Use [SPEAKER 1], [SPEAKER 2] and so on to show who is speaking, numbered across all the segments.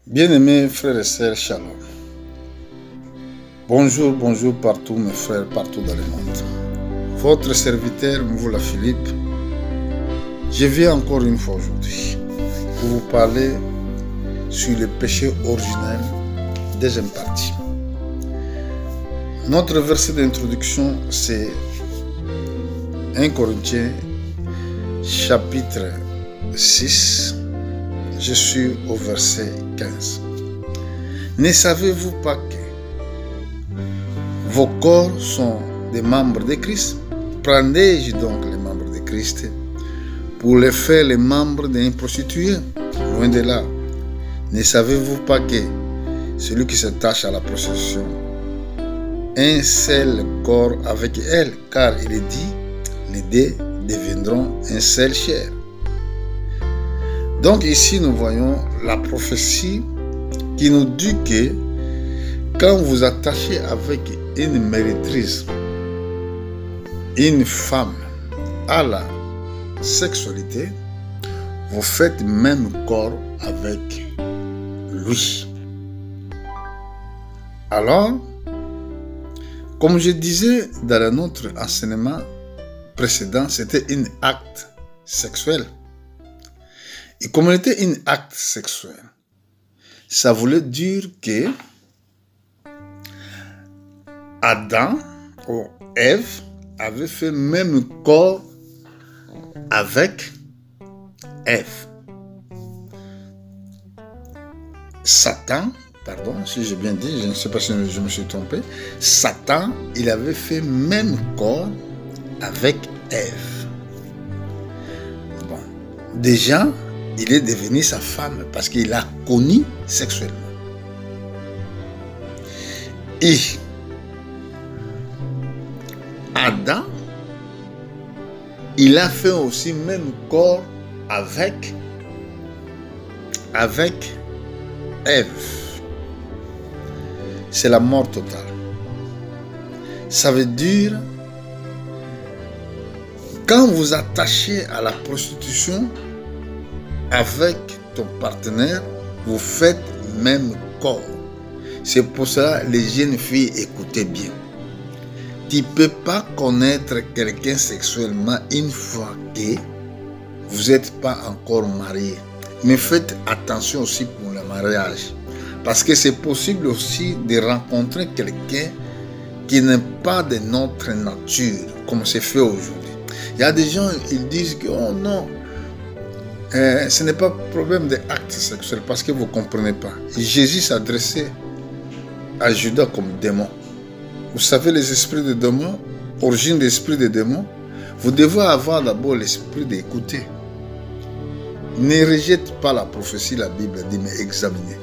[SPEAKER 1] Bien-aimés frères et sœurs, shalom. Bonjour, bonjour partout mes frères, partout dans le monde. Votre serviteur, Mvoula Philippe, je viens encore une fois aujourd'hui pour vous parler sur le péché originel, deuxième partie. Notre verset d'introduction, c'est 1 Corinthiens, chapitre 6. Je suis au verset 15. Ne savez-vous pas que vos corps sont des membres de Christ? Prenez-je donc les membres de Christ pour les faire les membres d'une prostituée? Loin de là. Ne savez-vous pas que celui qui s'attache à la prostitution, un seul corps avec elle, car il est dit, les deux deviendront un seul chair. Donc ici nous voyons la prophétie qui nous dit que quand vous attachez avec une méritrice, une femme à la sexualité, vous faites même corps avec lui. Alors, comme je disais dans notre enseignement précédent, c'était un acte sexuel. Et comme il était un acte sexuel, ça voulait dire que Adam ou Ève avaient fait même corps avec Ève. Satan, pardon, si j'ai bien dit, je ne sais pas si je me suis trompé, Satan, il avait fait même corps avec Ève. Bon, déjà, il est devenu sa femme parce qu'il l'a connue sexuellement. Et Adam, il a fait aussi même corps avec Ève. C'est la mort totale. Ça veut dire, quand vous attachez à la prostitution, avec ton partenaire, vous faites même corps. C'est pour ça, les jeunes filles, écoutez bien. Tu ne peux pas connaître quelqu'un sexuellement une fois que vous n'êtes pas encore marié. Mais faites attention aussi pour le mariage. Parce que c'est possible aussi de rencontrer quelqu'un qui n'est pas de notre nature, comme c'est fait aujourd'hui. Il y a des gens, ils disent que, oh non, ce n'est pas problème d'acte sexuel parce que vous ne comprenez pas. Jésus s'adressait à Judas comme démon. Vous savez, les esprits de démons, origine des esprits de démons, vous devez avoir d'abord l'esprit d'écouter. Ne rejette pas la prophétie, la Bible dit, mais examinez.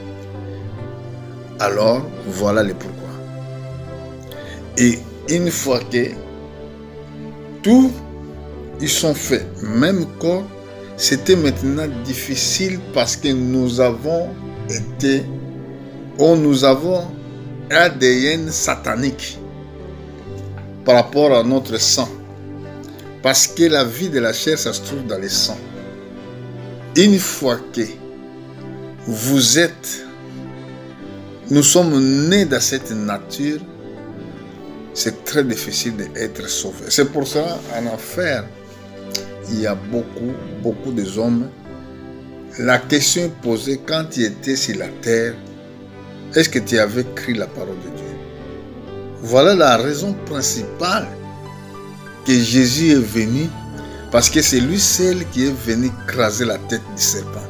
[SPEAKER 1] Alors, voilà le pourquoi. Et une fois que tous ils sont faits, même corps, c'était maintenant difficile parce que nous avons un ADN satanique par rapport à notre sang. Parce que la vie de la chair, ça se trouve dans le sang. Une fois que nous sommes nés dans cette nature, c'est très difficile d'être sauvé. C'est pour ça, en enfer, il y a beaucoup de hommes. La question est posée quand tu étais sur la terre, est-ce que tu avais cru la parole de Dieu? Voilà la raison principale que Jésus est venu, parce que c'est lui seul qui est venu craser la tête du serpent,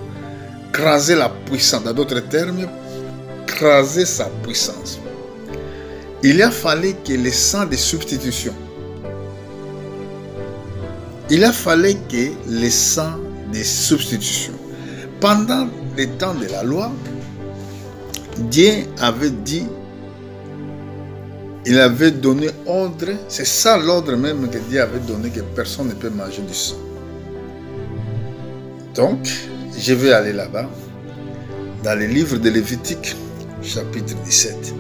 [SPEAKER 1] craser la puissance, dans d'autres termes, craser sa puissance. Il a fallu que le sang de substitution, pendant le temps de la loi, Dieu avait dit, il avait donné ordre, c'est ça l'ordre même que Dieu avait donné, que personne ne peut manger du sang. Donc, je vais aller là-bas, dans le livre de Lévitique, chapitre 17.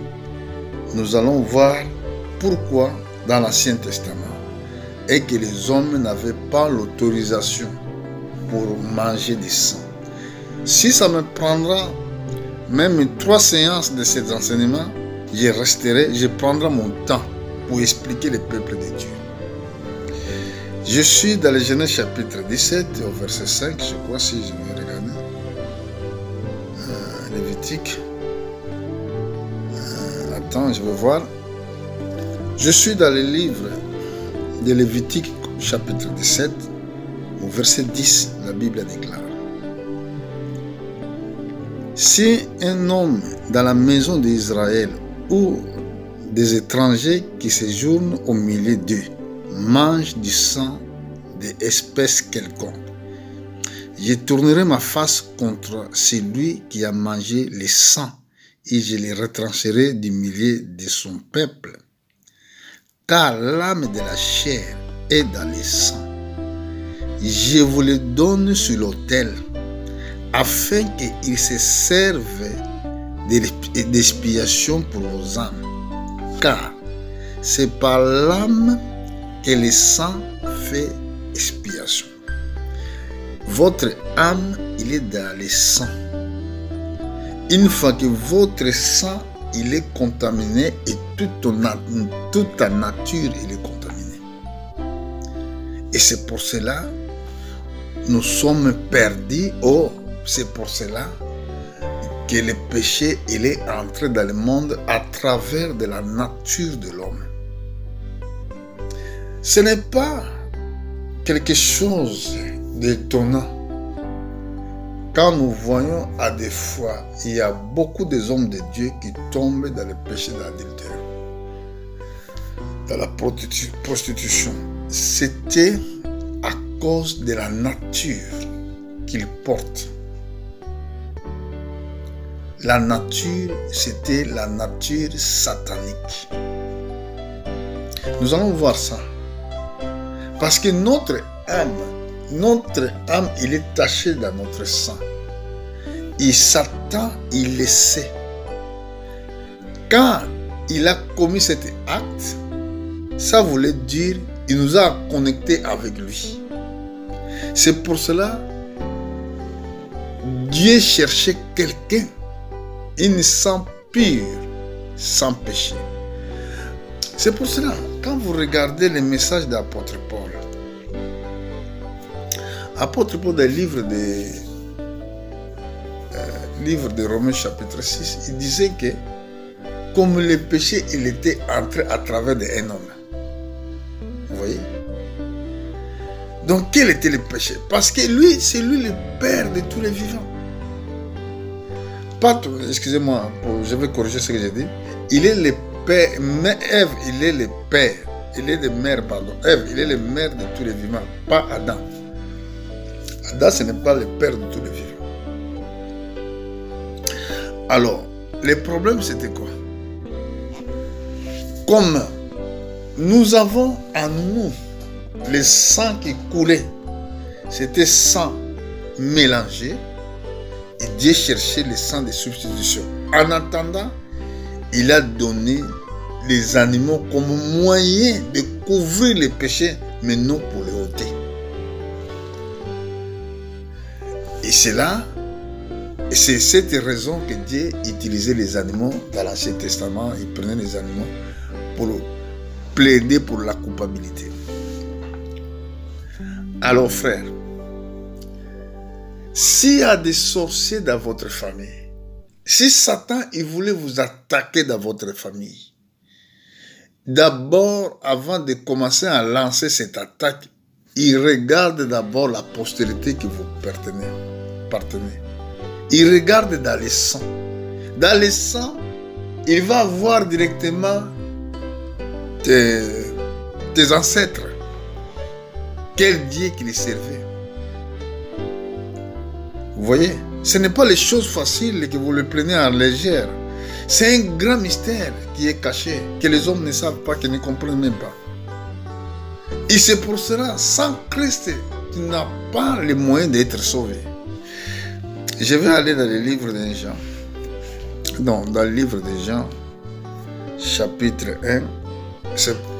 [SPEAKER 1] Nous allons voir pourquoi dans l'Ancien Testament, et que les hommes n'avaient pas l'autorisation pour manger du sang. Si ça me prendra même 3 séances de ces enseignements, je prendrai mon temps pour expliquer le peuple de Dieu. Je suis dans le Genèse chapitre 17, au verset 5, je crois, si je vais regarder. Lévitique. Attends, je vais voir. Je suis dans le livre de Lévitique, chapitre 17, au verset 10, la Bible déclare: si un homme dans la maison d'Israël ou des étrangers qui séjournent au milieu d'eux mange du sang d'espèce quelconque, je tournerai ma face contre celui qui a mangé le sang et je le retrancherai du milieu de son peuple. Car l'âme de la chair est dans le sang. Je vous le donne sur l'autel, afin qu'il se serve d'expiation pour vos âmes. Car c'est par l'âme que le sang fait expiation. Votre âme, il est dans le sang. Une fois que votre sang, il est contaminé et toute ta nature, il est contaminée. Et c'est pour cela nous sommes perdus. Oh, c'est pour cela que le péché, il est entré dans le monde à travers de la nature de l'homme. Ce n'est pas quelque chose d'étonnant. Quand nous voyons à des fois, il y a beaucoup d'hommes de Dieu qui tombent dans le péché d'adultère, dans la prostitution. C'était à cause de la nature qu'ils portent. La nature, c'était la nature satanique. Nous allons voir ça. Parce que notre âme, il est taché dans notre sang. Et Satan, il le sait. Quand il a commis cet acte, ça voulait dire qu'il nous a connectés avec lui. C'est pour cela Dieu cherchait quelqu'un, une sang pur, sans péché. C'est pour cela, quand vous regardez les messages d'apôtre Paul, apôtre Paul, dans le livre de Romains chapitre 6, il disait que comme le péché, il était entré à travers un homme. Vous voyez? Donc quel était le péché? Parce que lui, c'est lui le père de tous les vivants. Excusez-moi, je vais corriger ce que j'ai dit. Il est le père, mais Ève, il est le père. Il est le mère, pardon. Ève, il est le mère de tous les vivants, pas Adam. Adam, ce n'est pas le père de tous les vivants. Alors, le problème, c'était quoi? Comme nous avons en nous le sang qui coulait, c'était sang mélangé, et Dieu cherchait le sang de substitution. En attendant, il a donné les animaux comme moyen de couvrir les péchés, mais non pour les ôter. Et c'est là, c'est cette raison que Dieu utilisait les animaux dans l'Ancien Testament. Il prenait les animaux pour plaider pour la culpabilité. Alors frère, s'il y a des sorciers dans votre famille, si Satan il voulait vous attaquer dans votre famille, d'abord, avant de commencer à lancer cette attaque, il regarde d'abord la postérité qui vous appartenez. Il regarde dans le sang. Dans le sang, il va voir directement tes ancêtres. Quel Dieu qui les servait. Vous voyez, ce n'est pas les choses faciles que vous le prenez en légère. C'est un grand mystère qui est caché, que les hommes ne savent pas, qu'ils ne comprennent même pas. Et c'est pour cela, sans Christ, tu n'as pas les moyens d'être sauvé. Je vais aller dans le livre de Jean. Non, dans le livre de Jean, chapitre 1.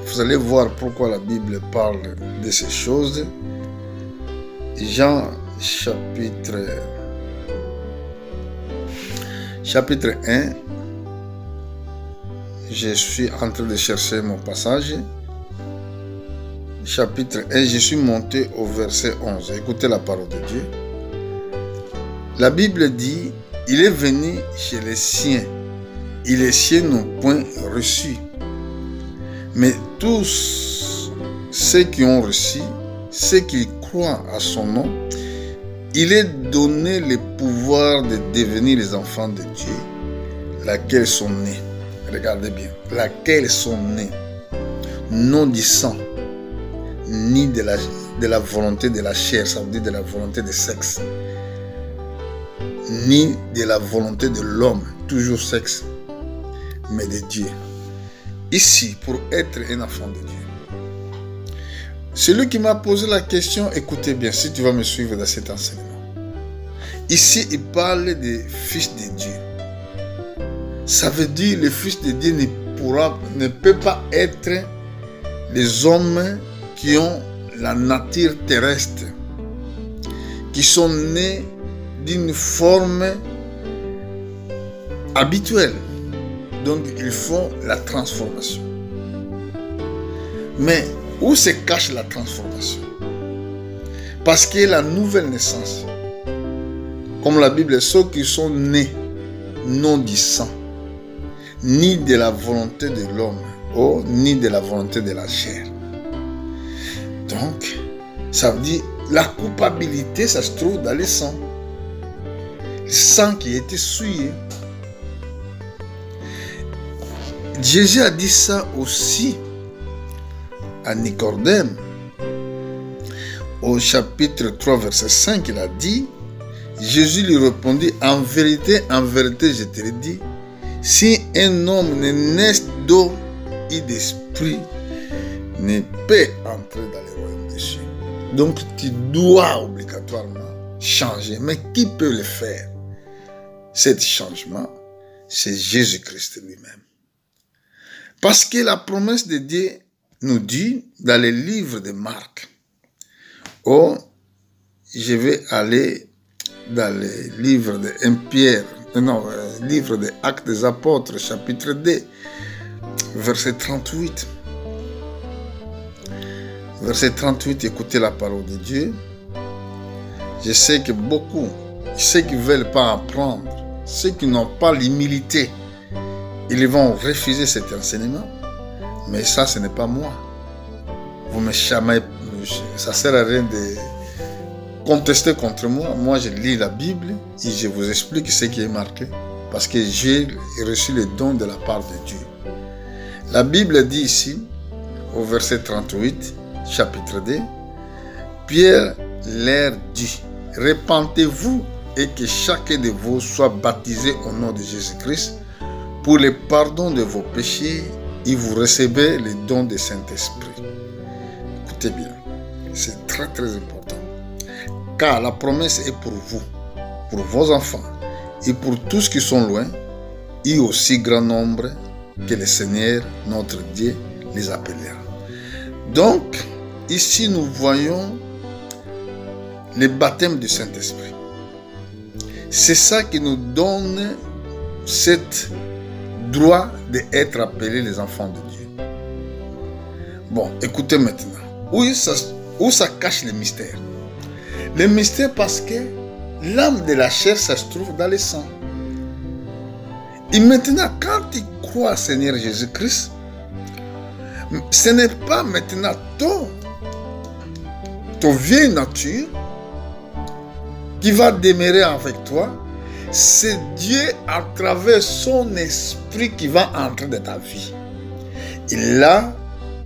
[SPEAKER 1] Vous allez voir pourquoi la Bible parle de ces choses. chapitre 1. Je suis en train de chercher mon passage. Chapitre 1, je suis monté au verset 11. Écoutez la parole de Dieu. La Bible dit, il est venu chez les siens, et les siens n'ont point reçu. Mais tous ceux qui ont reçu, ceux qui croient à son nom, il est donné le pouvoir de devenir les enfants de Dieu, laquelle sont nés. Regardez bien, laquelle sont nés, non du sang, ni de la volonté de la chair, ça veut dire de la volonté de sexe, ni de la volonté de l'homme, toujours sexe, mais de Dieu. Ici, pour être un enfant de Dieu. Celui qui m'a posé la question, écoutez bien, si tu vas me suivre dans cet enseignement. Ici, il parle des fils de Dieu. Ça veut dire que le fils de Dieu ne peut pas être les hommes qui ont la nature terrestre, qui sont nés d'une forme habituelle. Donc, ils font la transformation. Mais où se cache la transformation? Parce que la nouvelle naissance, comme la Bible, ceux qui sont nés, non du sang, ni de la volonté de l'homme, ni de la volonté de la chair. Donc, ça veut dire, la culpabilité, ça se trouve dans le sang. Le sang qui a été souillé. Jésus a dit ça aussi à Nicodème. Au chapitre 3, verset 5, il a dit, Jésus lui répondit, en vérité, je te le dis, si un homme ne naît d'eau et d'esprit, ne peut entrer dans le royaume des cieux. Donc tu dois obligatoirement changer. Mais qui peut le faire? Cet changement, c'est Jésus-Christ lui-même. Parce que la promesse de Dieu nous dit dans le livre de Marc, je vais aller dans le livre de livre des Actes des Apôtres, chapitre 2, verset 38. Verset 38, écoutez la parole de Dieu. Je sais que beaucoup, ceux qui ne veulent pas apprendre, ceux qui n'ont pas l'humilité, ils vont refuser cet enseignement. Mais ça, ce n'est pas moi. Vous me chamaillez, ça ne sert à rien de contester contre moi. Moi, je lis la Bible et je vous explique ce qui est marqué. Parce que j'ai reçu le don de la part de Dieu. La Bible dit ici, au verset 38, chapitre 2, Pierre leur dit, repentez-vous et que chacun de vous soit baptisé au nom de Jésus-Christ pour le pardon de vos péchés et vous recevez le don du Saint-Esprit. Écoutez bien, c'est très très important. Car la promesse est pour vous, pour vos enfants et pour tous qui sont loin, et aussi grand nombre que le Seigneur, notre Dieu, les appellera. Donc, ici nous voyons le baptême du Saint-Esprit. C'est ça qui nous donne ce droit d'être appelés les enfants de Dieu. Bon, écoutez maintenant. Où ça cache le mystère? Le mystère parce que l'âme de la chair, ça se trouve dans le sang. Et maintenant, quand tu crois Seigneur Jésus-Christ, ce n'est pas maintenant ton vieille nature qui va demeurer avec toi. C'est Dieu à travers son esprit qui va entrer dans ta vie. Et là,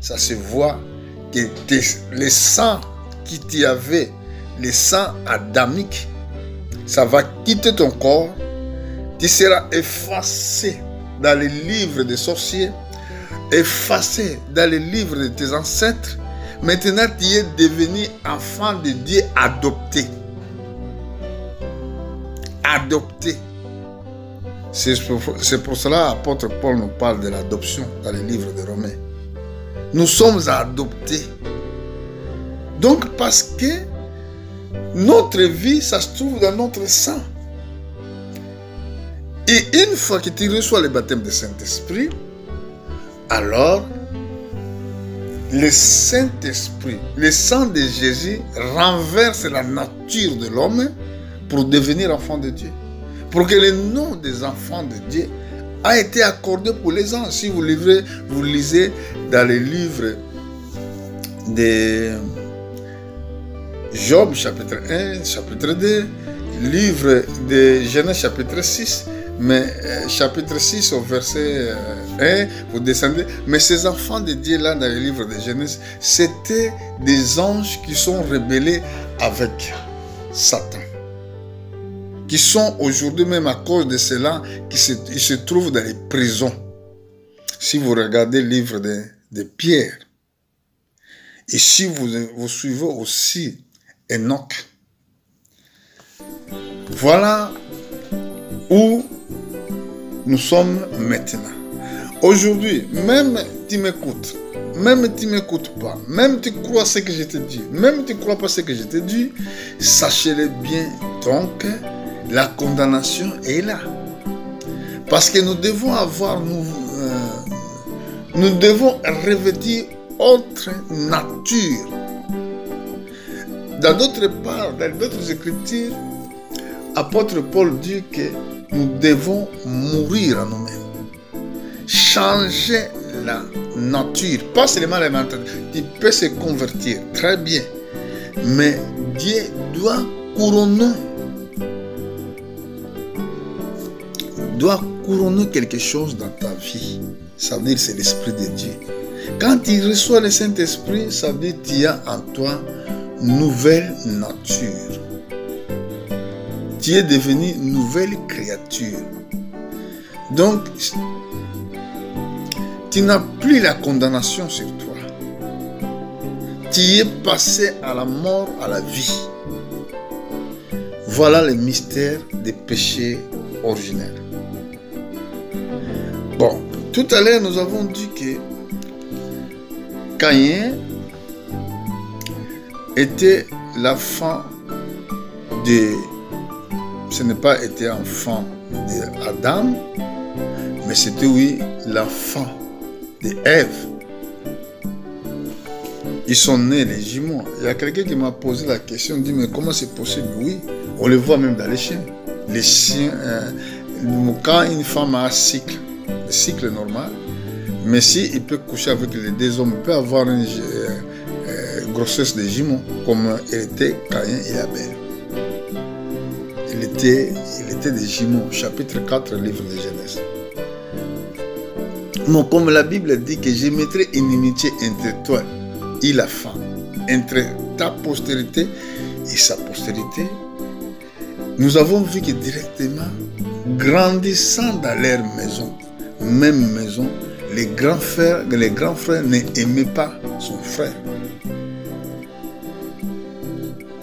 [SPEAKER 1] ça se voit que le sang qui t'y avait, le sang adamique, ça va quitter ton corps. Tu seras effacé dans les livres des sorciers, effacé dans les livres de tes ancêtres. Maintenant, tu es devenu enfant de Dieu adopté. Adopté. C'est pour cela que l'apôtre Paul nous parle de l'adoption dans les livres de Romains. Nous sommes adoptés. Donc, parce que notre vie, ça se trouve dans notre sang. Et une fois que tu reçois le baptême du Saint-Esprit, alors le Saint-Esprit, le sang de Jésus renverse la nature de l'homme pour devenir enfant de Dieu. Pour que le nom des enfants de Dieu a été accordé pour les anges. Si vous lisez dans les livres de Job chapitre 1, chapitre 2, livre de Genèse chapitre 6, mais chapitre 6 au verset 1, vous descendez. Mais ces enfants de Dieu là dans le livre de Genèse, c'était des anges qui sont rebellés avec Satan, qui sont aujourd'hui même à cause de cela, ils se trouvent dans les prisons. Si vous regardez le livre de Pierre, et si vous suivez aussi Enoch, voilà où nous sommes maintenant. Aujourd'hui, même tu m'écoutes, même tu ne m'écoutes pas, même tu crois ce que je te dis, même tu ne crois pas ce que je te dis, sachez-le bien, donc, la condamnation est là. Parce que nous devons nous devons revêtir autre nature. Dans d'autres parts, dans d'autres écritures, apôtre Paul dit que nous devons mourir à nous-mêmes. Changer la nature. Pas seulement la nature. Tu peux se convertir, très bien. Mais Dieu doit couronner quelque chose dans ta vie. Ça veut dire c'est l'Esprit de Dieu. Quand tu reçois le Saint-Esprit, ça veut dire que tu as en toi nouvelle nature. Tu es devenu une nouvelle créature. Donc, tu n'as plus la condamnation sur toi. Tu es passé à la mort, à la vie. Voilà le mystère des péchés originels. Bon, tout à l'heure, nous avons dit que Caïn était l'enfant de... Ce n'est pas été enfant d'Adam, mais c'était, oui, l'enfant d'Ève. Ils sont nés les jumeaux. Il y a quelqu'un qui m'a posé la question, il dit, mais comment c'est possible? Oui, on le voit même dans les chiens. Les chiens, quand une femme a un cycle, le cycle normal, mais si il peut coucher avec les deux hommes, il peut avoir une grossesse de jumeaux, comme était Caïn et Abel. Il était des jumeaux, chapitre 4, livre de Genèse. Mais comme la Bible dit que je mettrai inimitié entre toi et la femme, entre ta postérité et sa postérité, nous avons vu que directement, grandissant dans leur maison, même maison, les grands frères n'aimaient pas son frère.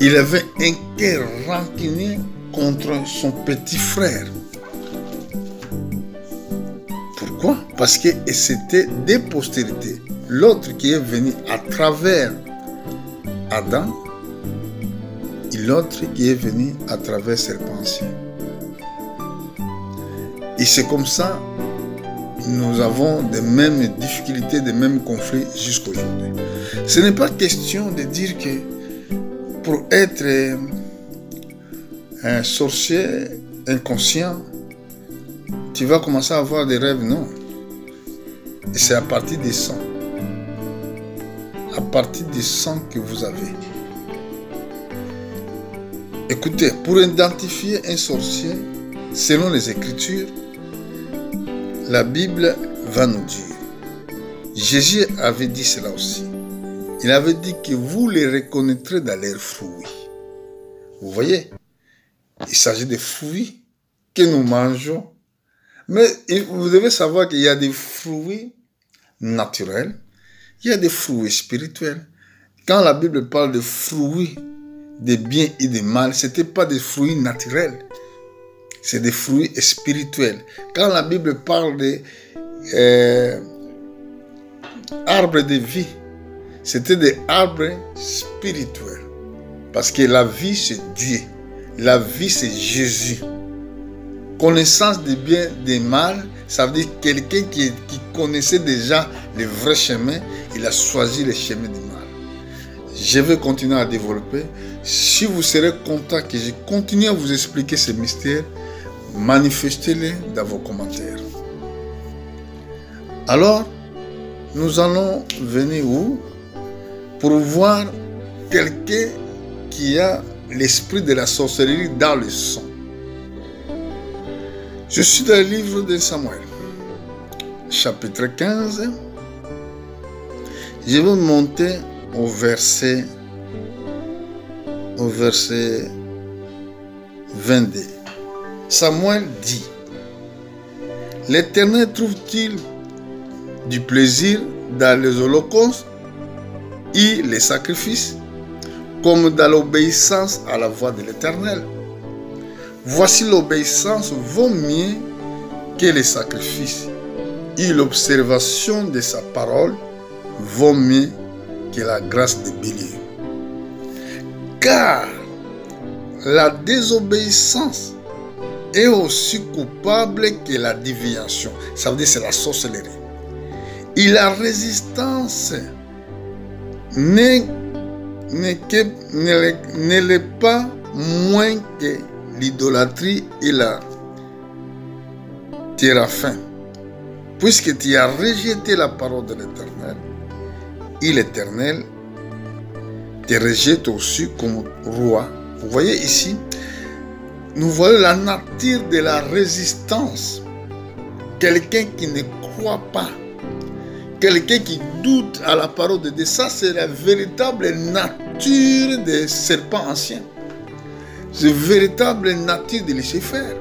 [SPEAKER 1] Il avait un cœur rancunier contre son petit frère. Pourquoi? Parce que c'était des postérités. L'autre qui est venu à travers Adam et l'autre qui est venu à travers serpent. Et c'est comme ça nous avons des mêmes difficultés, des mêmes conflits jusqu'à aujourd'hui. Ce n'est pas question de dire que pour être un sorcier inconscient, tu vas commencer à avoir des rêves, non. Et c'est à partir des sangs. À partir des sangs que vous avez. Écoutez, pour identifier un sorcier, selon les Écritures, la Bible va nous dire. Jésus avait dit cela aussi. Il avait dit que vous les reconnaîtrez dans leurs fruits. Vous voyez? Il s'agit des fruits que nous mangeons. Mais vous devez savoir qu'il y a des fruits naturels, il y a des fruits spirituels. Quand la Bible parle de fruits de bien et de mal, ce n'était pas des fruits naturels, c'est des fruits spirituels. Quand la Bible parle de arbres de vie, c'était des arbres spirituels. Parce que la vie, c'est Dieu. La vie, c'est Jésus. Connaissance du bien et du mal, ça veut dire quelqu'un qui connaissait déjà le vrai chemin, il a choisi le chemin du mal. Je vais continuer à développer. Si vous serez content que je continue à vous expliquer ces mystères, manifestez-les dans vos commentaires. Alors, nous allons venir où? Pour voir quelqu'un qui a l'esprit de la sorcellerie dans le sang. Je suis dans le livre de Samuel, chapitre 15. Je vais monter au verset 22. Samuel dit: L'Éternel trouve-t-il du plaisir dans les holocaustes et les sacrifices, comme dans l'obéissance à la voix de l'Éternel? Voici l'obéissance vaut mieux que les sacrifices, et l'observation de sa parole vaut mieux que la grâce des béliers. Car la désobéissance est aussi coupable que la divination. Ça veut dire c'est la sorcellerie. Et la résistance ne l'est pas moins que l'idolâtrie et la théraphin. Puisque tu as rejeté la parole de l'Éternel, et l'Éternel te rejette aussi comme roi. Vous voyez ici, nous voyons la nature de la résistance. Quelqu'un qui ne croit pas, quelqu'un qui doute à la parole de Dieu, ça c'est la véritable nature des serpents anciens. C'est la véritable nature de Lucifer.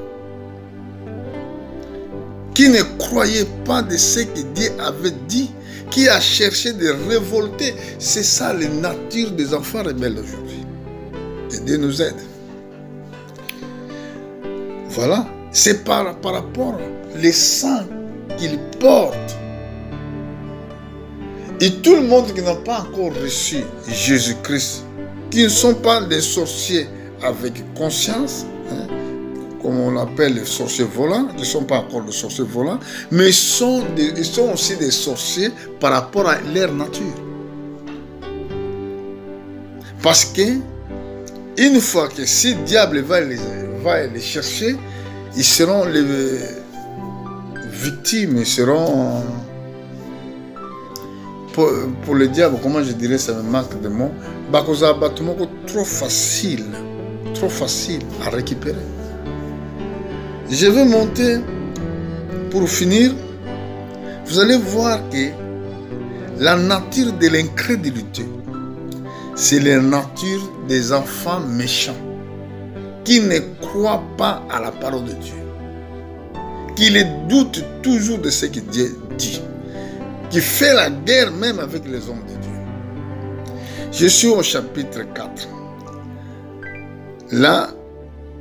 [SPEAKER 1] Qui ne croyait pas de ce que Dieu avait dit, qui a cherché de révolter. C'est ça la nature des enfants rebelles aujourd'hui. Et Dieu nous aide. Voilà. C'est par rapport au sang qu'il porte. Et tout le monde qui n'a pas encore reçu Jésus-Christ, qui ne sont pas des sorciers avec conscience, hein, comme on l'appelle les sorciers volants, qui ne sont pas encore des sorciers volants, mais ils sont aussi des sorciers par rapport à leur nature. Parce que, une fois que si le diable va les chercher, ils seront les victimes, ils seront, pour le diable, comment je dirais, ça me manque de mots, trop facile à récupérer. Je vais monter pour finir. Vous allez voir que la nature de l'incrédulité, c'est la nature des enfants méchants qui ne croient pas à la parole de Dieu, qui les doutent toujours de ce que Dieu dit, qui fait la guerre même avec les hommes de Dieu. Je suis au chapitre 4. Là,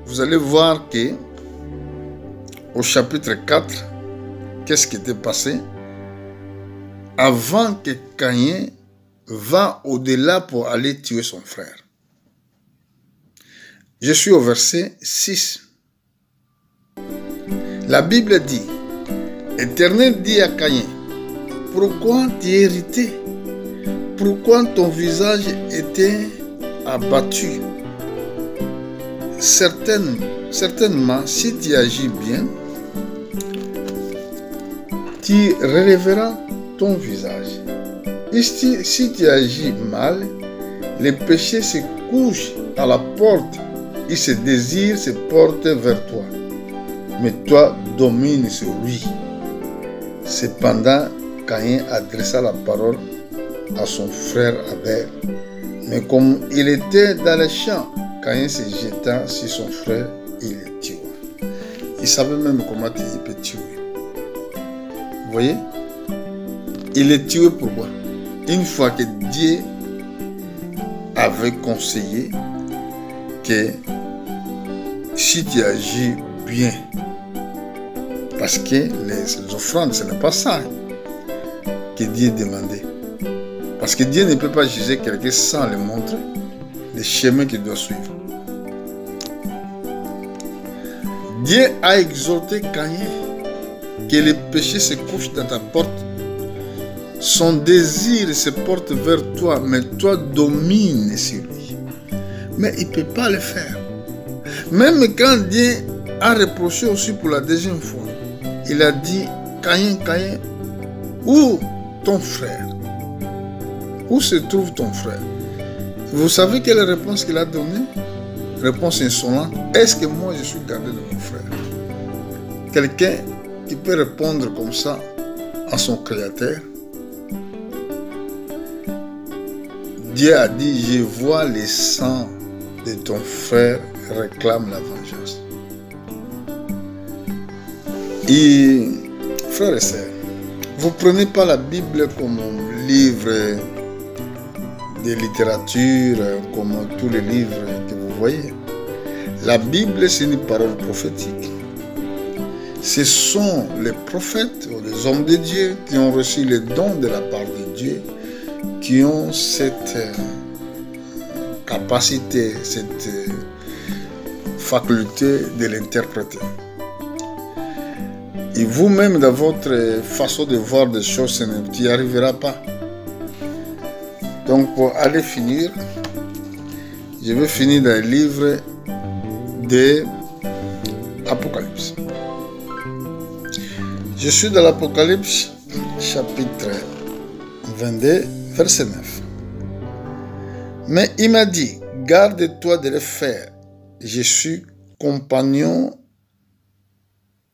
[SPEAKER 1] vous allez voir que au chapitre 4, qu'est-ce qui était passé? Avant que Caïn va au-delà pour aller tuer son frère. Je suis au verset 6. La Bible dit, Éternel dit à Caïn, pourquoi tu es irrité? Pourquoi ton visage était abattu? Certainement, si tu agis bien, tu relèveras ton visage. Et si tu agis mal, le péché se couche à la porte et ses désirs se portent vers toi. Mais toi, domine sur lui. Cependant, Caïn adressa la parole à son frère Abel. Mais comme il était dans le champ, Caïn se jeta sur son frère et le tua. Il savait même comment il peut tuer. Vous voyez? Il est tué pourquoi? Une fois que Dieu avait conseillé que si tu agis bien, parce que les offrandes, ce n'est pas ça que Dieu demandait. Parce que Dieu ne peut pas juger quelqu'un sans lui montrer le chemin qu'il doit suivre. Dieu a exhorté Caïn que le péché se couche dans ta porte. Son désir se porte vers toi, mais toi domines sur lui. Mais il ne peut pas le faire. Même quand Dieu a reproché aussi pour la deuxième fois, il a dit, Caïn, Caïn, où ton frère? Où se trouve ton frère? Vous savez quelle réponse qu'il a donnée? Réponse insolente. Est-ce que moi je suis gardé de mon frère? Quelqu'un qui peut répondre comme ça à son créateur? Dieu a dit, je vois le sang de ton frère réclame la vengeance. Et frères et sœurs, vous ne prenez pas la Bible comme un livre de littérature, comme tous les livres que vous voyez. La Bible, c'est une parole prophétique. Ce sont les prophètes ou les hommes de Dieu qui ont reçu les dons de la part de Dieu, qui ont cette capacité, cette faculté de l'interpréter. Et vous-même, dans votre façon de voir des choses, tu n'y arriveras pas. Donc, pour aller finir, je vais finir dans le livre de l'Apocalypse. Je suis dans l'Apocalypse, chapitre 22, verset 9. Mais il m'a dit, garde-toi de le faire. Je suis compagnon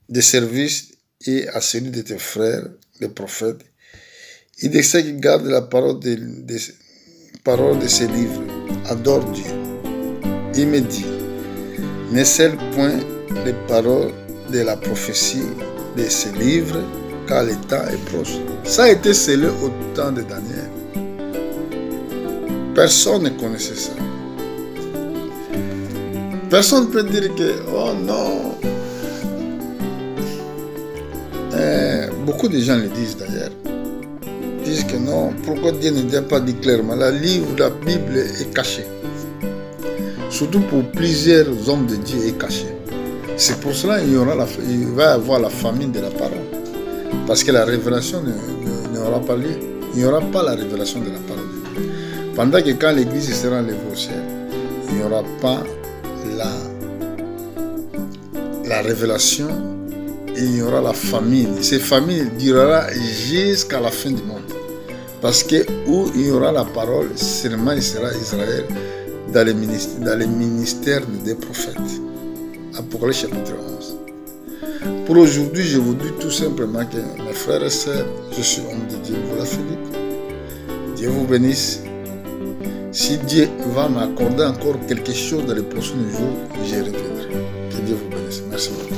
[SPEAKER 1] de service et à celui de tes frères, les prophètes, et de ceux qui gardent la parole de ces livres. Adore Dieu. Il me dit, ne scelle point les paroles de la prophétie de ces livres, car le temps est proche. Ça a été scellé au temps de Daniel. Personne ne connaissait ça. Personne ne peut dire que, oh non. Beaucoup de gens le disent d'ailleurs. Ils disent que non, pourquoi Dieu ne dit pas dit clairement? La Bible est cachée. Surtout pour plusieurs hommes de Dieu est cachée. C'est pour cela qu'il va y avoir la famine de la parole. Parce que la révélation n'aura pas lieu. Il n'y aura pas la révélation de la parole de Dieu. Pendant que quand l'Église sera enlevée au ciel, il n'y aura pas la révélation et il y aura la famine. Cette famine durera jusqu'à la fin du monde. Parce que où il y aura la parole, seulement il sera Israël dans les ministères des prophètes. Apocalypse chapitre 11. Pour aujourd'hui, je vous dis tout simplement que mes frères et sœurs, je suis homme de Dieu, voilà Philippe. Dieu vous bénisse. Si Dieu va m'accorder encore quelque chose dans les prochains jours, j'y reviendrai. Que Dieu vous bénisse. Merci beaucoup.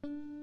[SPEAKER 2] Thank you.